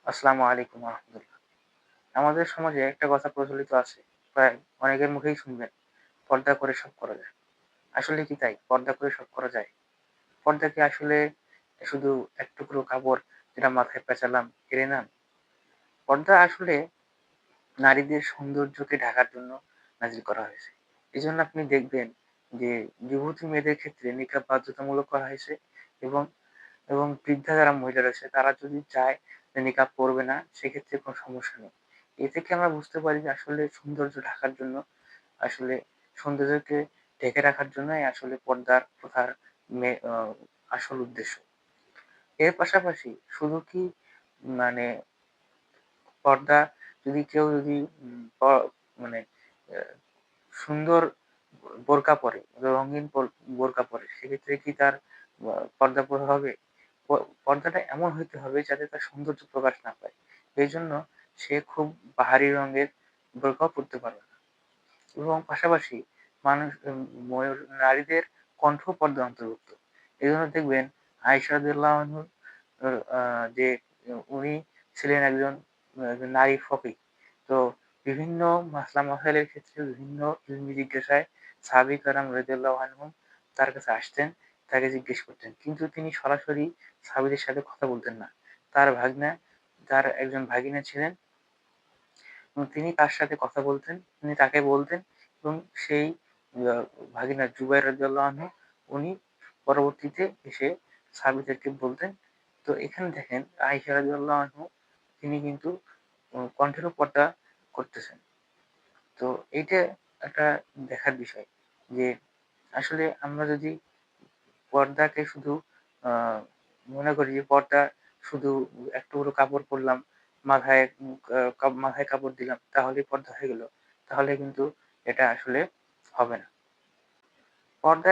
আসসালামু আলাইকুম রহমতুল্লাহ। আমাদের সমাজে একটা কথা প্রচলিত আছে, প্রায় অনেকের মুখেই শুনবেন, পর্দা করে সব করা যায়। আসলে কি তাই? পর্দা করে সব করা যায়? পর্দা কি আসলে শুধু এক টুকরো কাপড় যেটা মাথায় পেঁচালাম, এড়ে না? পর্দা আসলে নারীদের সৌন্দর্যকে ঢাকার জন্য নাজিল করা হয়েছে। এজন্য আপনি দেখবেন যে যুবতী মেয়েদের ক্ষেত্রে নিকাব বাধ্যতামূলক করা হয়েছে এবং বৃদ্ধা যারা মহিলা রয়েছে তারা যদি চায় যে নিকাব পড়বে না, সেক্ষেত্রে কোনো সমস্যা নেই। এ থেকে আমরা বুঝতে পারি যে আসলে সৌন্দর্য ঢাকার জন্য, আসলে সৌন্দর্যকে ঢেকে রাখার জন্যই আসলে পর্দার প্রথার আসল উদ্দেশ্য। এর পাশাপাশি শুধু কি মানে পর্দা যদি কেউ যদি মানে সুন্দর বোরকা পরে, রঙিন বোরকা পরে, সেক্ষেত্রে কি তার পর্দা পরা হবে? পর্দাটা এমন হইতে হবে যাতে তার সৌন্দর্য প্রকাশ না পায়। এইজন্য সে খুব বাহারি রঙের বোরকাও পরতে পারবে না। এবং পাশাপাশি মানুষ নারীদের কণ্ঠ পর্দার অন্তর্ভুক্ত। এজন্য দেখবেন আয়েশা রাদিয়াল্লাহু আনহু যে উনি ছিলেন একজন নারী ফকিহ। তো বিভিন্ন মাসলা মাসাইলের ক্ষেত্রে বিভিন্ন ইলমি জিজ্ঞাসায় সাহাবায়ে কেরাম রাদিয়াল্লাহু আনহুম তার কাছে আসতেন, তাকে জিজ্ঞেস করতেন। কিন্তু তিনি সরাসরি সাহাবীদের সাথে কথা বলতেন না। তার ভাগ্না, তার একজন ভাগিনা ছিলেন এবং তিনি তার সাথে কথা বলতেন, তিনি তাকে বলতেন এবং সেই আ ভাগিনা জুবাইর রাদিয়াল্লাহু আনহু উনি পরবর্তীতে এসে সাহাবীদেরকে বলতেন। তো এখানে দেখেন আয়েশা রাদিয়াল্লাহু আনহু তিনি কিন্তু কণ্ঠেরও পর্দা করতেছেন। তো এইটা একটা দেখার বিষয় যে আসলে আমরা যদি পর্দাকে শুধু আ মনে করি যে পর্দা শুধু এক টুকরো কাপড় পরলাম, মাথায় মাথায় কাপড় দিলাম তাহলেই পর্দা হয়ে গেল। তাহলে কিন্তু এটা আসলে হবে না। পর্দা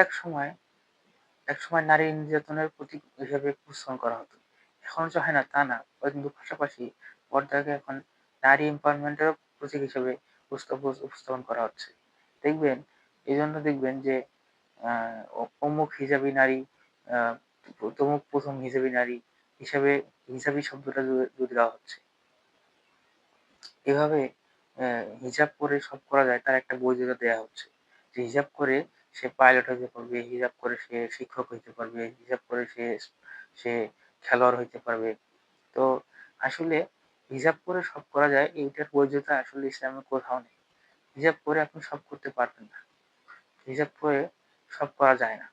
একসময় নারী নির্যাতনের প্রতীক হিসেবে উপস্থাপন করা হতো। এখন যে হয় না তা না। কিন্তু পাশাপাশি পর্দাকে এখন নারী এমপাওয়ারমেন্ট এরও প্রতীক হিসেবে উপস্থাপন করা হচ্ছে। দেখবেন এজন্য দেখবেন যে আ অমুক হিজাবি নারী, আ তমুক ১ম হিজাবি নারী হিসাবে হিজাবি শব্দটা জুড়ে দেওয়া হচ্ছে। এভাবে হিজাব করে সব করা যায় তার একটা বৈধতা দেয়া হচ্ছে। যে হিজাব করে সে পাইলট হইতে পারবে, হিজাব করে সে শিক্ষক হইতে পারবে, হিজাব করে সে খেলোয়াড় হইতে পারবে। তো আসলে হিজাব করে সব করা যায় এইটার বৈধতা আসলে ইসলামের কোথাও নেই। হিজাব করে আপনি সব করতে পারবেন না। হিজাব করে সব করা যায় না।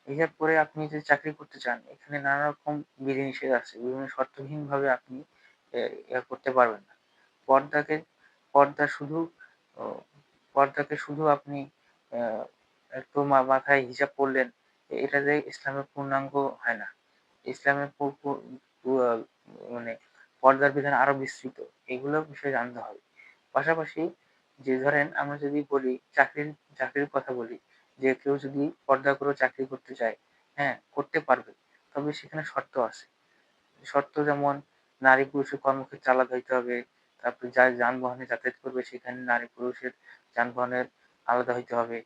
হিজাব করে আপনি যদি চাকরি করতে চান, এখানে নানা রকম বিধিনিষেধ আছে। বিভিন্ন শর্তহীনভাবে আপনি এ ইয়া করতে পারবেন না। পর্দাকে পর্দা শুধু ও পর্দাকে শুধু আপনি আ একটু মাথায় হিজাব পড়লেন, এটা যে ইসলামের পূর্ণাঙ্গ হয় না। ইসলামের পু পু পু আ মানে পর্দার বিধান আরো বিস্তৃত। এগুলো বিষয়ে জানতে হবে। পাশাপাশি যে ধরেন আমরা যদি বলি চাকরির কথা বলি, যে কেউ যদি পর্দা করেও চাকরি করতে চায়, হ্যাঁ? করতে পারবে। তবে সেখানে শর্ত আছে। শর্ত যেমন নারী পুরুষের কর্মক্ষেত্রে আলাদা হইতে হবে। তারপরে যানবাহনে যাতায়াত করবে সেখানে নারী পুরুষের যানবাহনের আলাদা হইতে হবে।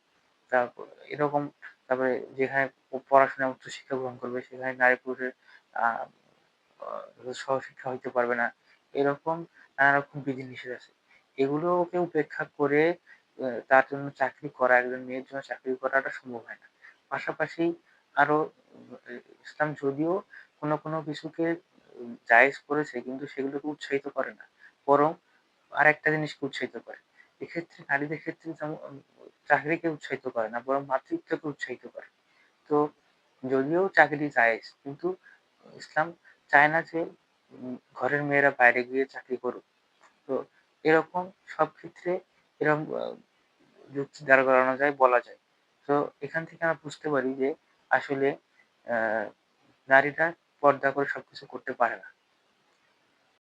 তারপর এরকম তারপরে যেখানে পড়াশোনা উচ্চশিক্ষা গ্রহণ করবে সেখানে নারী পুরুষের আ সহশিক্ষা হইতে পারবে না। এরকম নানা রকম বিধিনিষেধ আছে। এগুলোকে উপেক্ষা করে তার জন্য চাকরি করা, একজন মেয়ের জন্য চাকরি করাটা সম্ভব হয় না। পাশাপাশি আরো ইসলাম যদিও কোনো কিছুকে জায়েজ করেছে কিন্তু সেগুলোকে উৎসাহিত করে না। বরং আরেকটা জিনিসকে উৎসাহিত করে। এক্ষেত্রে নারীদের ক্ষেত্রে যেমন চাকরিকে উৎসাহিত করে না, বরং মাতৃত্বকে উৎসাহিত করে। তো যদিও চাকরি জায়েজ কিন্তু ইসলাম চায় না যে ঘরের মেয়েরা বাইরে গিয়ে চাকরি করুক। তো এরকম সব ক্ষেত্রে এরকম যুক্তি দাঁড় করানো যায়, বলা যায়। তো এখান থেকে আমরা বুঝতে পারি যে আসলে আ নারীরা পর্দা করে সবকিছু করতে পারে না।